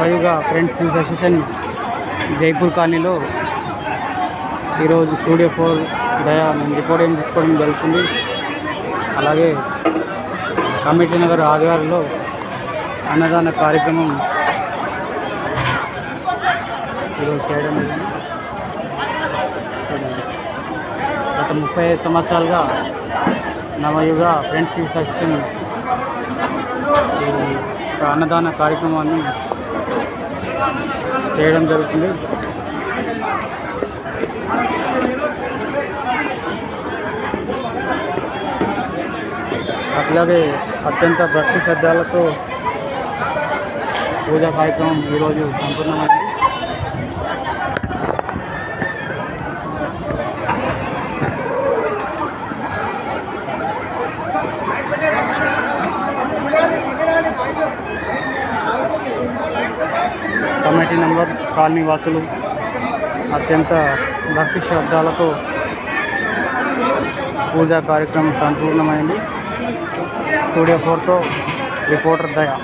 నవయుగ friends association Jaipur కాలనీలో ఈరోజు studio 4 దయా మేము రికార్డింగ్ తీసుకోవడం జరుగుతుంది. అలాగే కమిటీ నగర్ ఆదివారంలో అన్నదాన కార్యక్రమం ఈరోజు చేయడం జరిగింది. గత 35 సంవత్సరాలుగా నవయుగ ఫ్రెండ్స్ అసోసియేషన్ అన్నదాన కార్యక్రమాన్ని చేయడం జరుగుతుంది. అట్లాగే అత్యంత భక్తి శ్రద్ధలతో పూజా కార్యక్రమం ఈరోజు సంపూర్ణమైంది. కమిటీ నంబర్ కాలనీ వాసులు అత్యంత భక్తి శ్రద్ధలతో పూజా కార్యక్రమం సంపూర్ణమైంది. స్టూడియో 4తో రిపోర్టర్ దయా.